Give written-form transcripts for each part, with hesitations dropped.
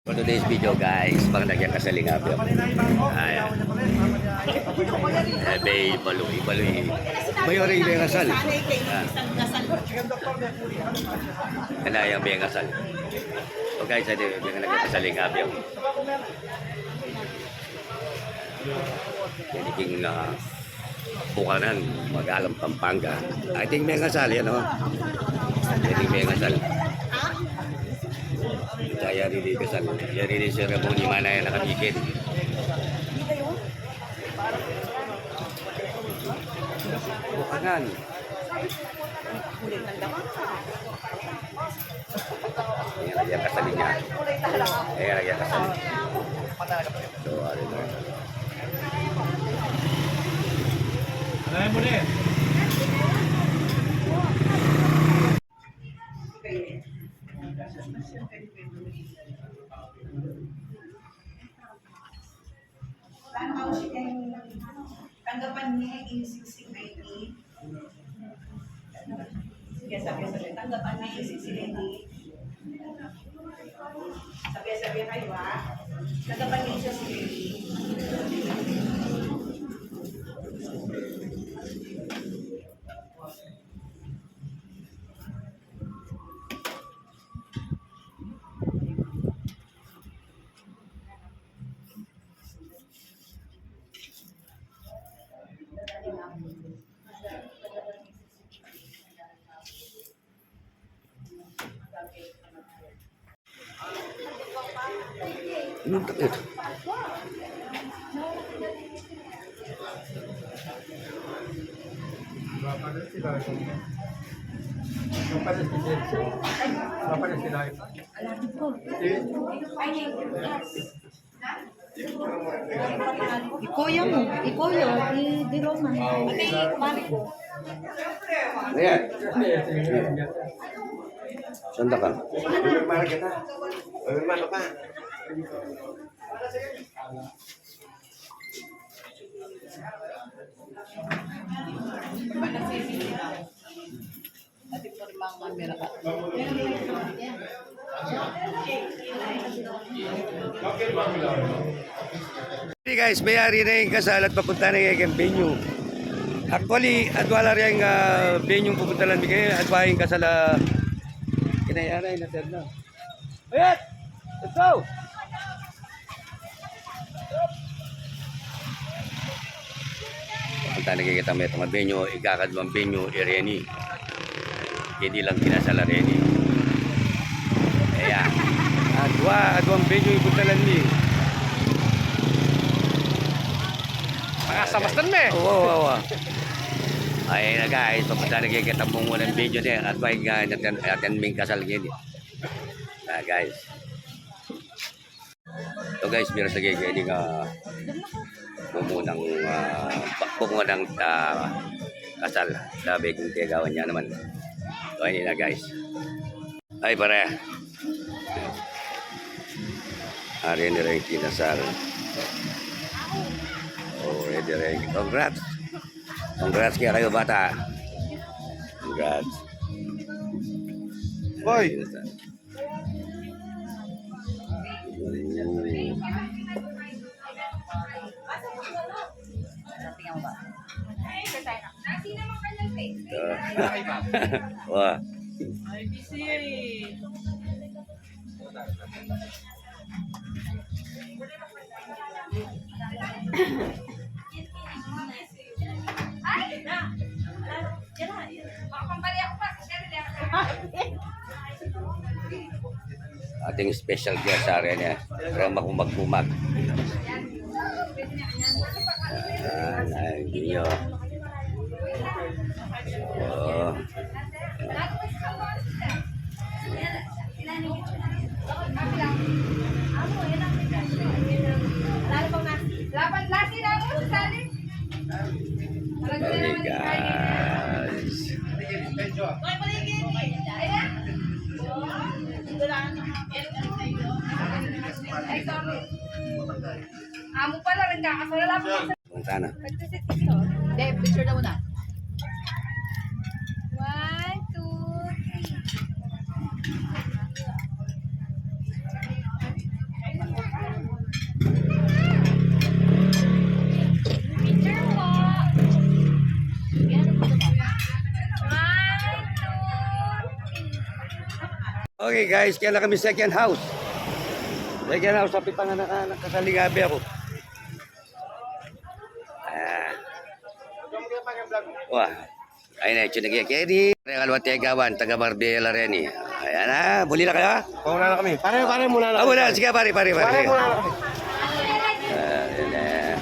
For today's video guys, pang nagyan kasalingap yun. Ayan. Bay Baloy. Mayor yung may kasal. Kaya yung may kasal. So guys, ito yung nagyan kasalingap yun. Kiniking na bukanan, Magalang, Pampanga. I think may kasal yan, no? I think may kasal. Kaya rin kasal. Kaya rin ceremony mana yang nakabikin. Bukanan. Ayan lagi kasal niya. Ayan lagi kasal. So, ano na. Ayan mo na. Tanggapan niya yung 1690. Sige, sabi. Tanggapan niya yung 1690. Sabi kayo ha. Tanggapan niya yung 1690. Anong takit? Ikoyo mo, ikoyo, di Roma. Marco. Ayan. Sanda ka? Bagaimana kita? Bagaimana Pak? Hey guys, may-ari na yung kasal at papunta na yung venue. Actually, at wala rin venue pupunta lang bigay at wala yung kasal kinayaray na third na. Ayan! Let's go! Papunta na kikita mo itong venue, ikakadwang venue, Irene. Hindi lang kinasal Irene. Ayan. Adwang venue ipunta lang ni. Samastan me. Oo. Ay na guys, papunta na kikita mo muna ng video niya at may natin ming kasal gini. Guys. So guys, meron sa gaya ini nga bumunang kasal. Sabi kong tigawan niya naman. So ini na guys. Ay pare. Hari ini rin kinasal. Oh, ready rin. Congrats. Congrats kaya kayo bata. Congrats. Boy. Wah. Ating special guest sa area niya. Para magkumag-kumag. Ay, hindi nyo. Oh. Okay guys. Amo pala rin kakasala lang. Punta na. Hindi, picture na muna. 1, 2, 3. Okay guys, kaya na kami second house. Second house, sabi pa nga nakasalingabi ako. Wah, ayun na, ito na kaya Kalwat Tegawan, taga Marbella rin eh. Ayan na, buli na kayo? Pauna na kami. Pare muna na. Ah, muna, sige pare. Pare muna na kami. Ayan na.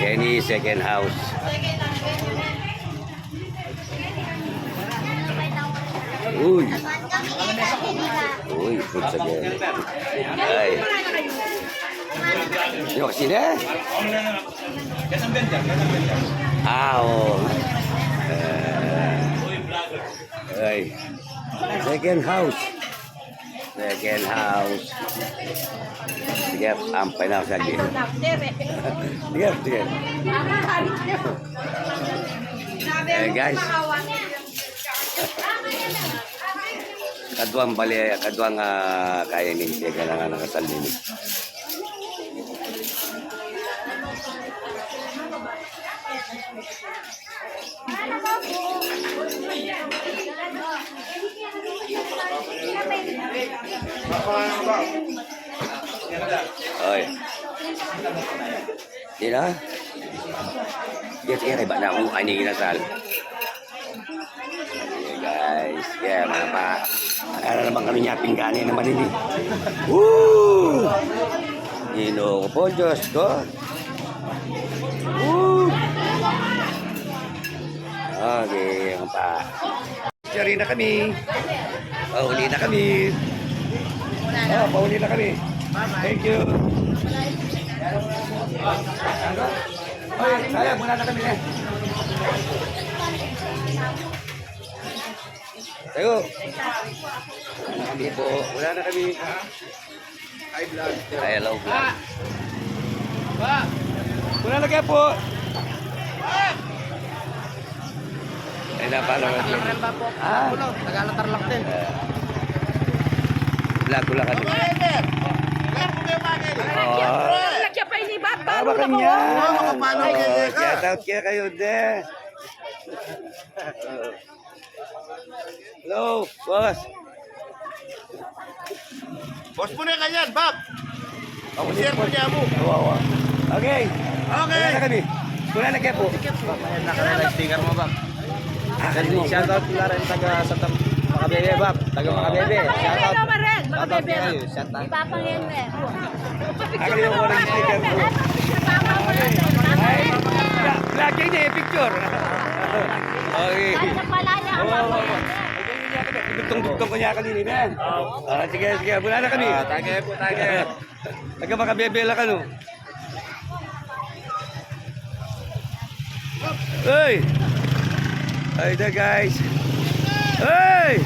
Kenny, second house. Uy. Uy, food sa Kenny. Ay. Yung sini? Ah, oo. Ay. Second house. Second house. Sige, ampay na ako sa gilid. Sige. Guys. Kadwang kaya ni Teka na nga nakasalini. Oy. Di na? Sige, kaya ba na akong anigin na sal? Guys, kaya mga pa, akala naman kami niya pingganin naman ini. Woo! Nino ko po, Diyos ko. Woo! Okay, mga pa. Siyari na kami. Pauli na kami. Pauli na kami. Thank you. Oy, kaya, muna na kami eh. Tayo. Wala na kami po. Wala na kami. Hi, vlog. Hi, hello, vlog. Wala na kaya po. Ay, napala ka din. Ah. Nagalatar lang din. Vlog ko lang kami. Lagyan pa ini ba? Tama kanya. Shout out kaya kayo de. Hello, boss. Boss mo na kanyan, Bob. Ako Share mo niya mo. Kawawa. Okay. Okay. Wala na kami. Wala na kaya po. Nakalala sticker mo, Bob. Shout out pula rin taga sa Makabebe, Bob. Taga Makabebe. Shout out. Mga bebe. Shout out. Ipapangyan mo eh. Akin yung walang sticker po. Lagi niya yung picture. Okay. Sa palaya ang mga Bugtong-bugtong ko niya kanina yan. Sige. Wala na kami. Tagay po. Taga Makabebe lang ano. Hey! Ay na guys. Hey!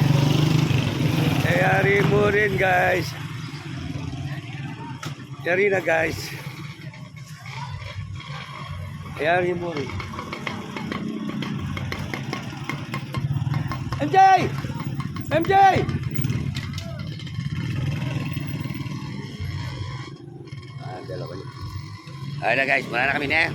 Yari mo rin guys. Yari na guys. Yari mo rin. MJ! Dalawa niya. Ay na guys, wala na kami na.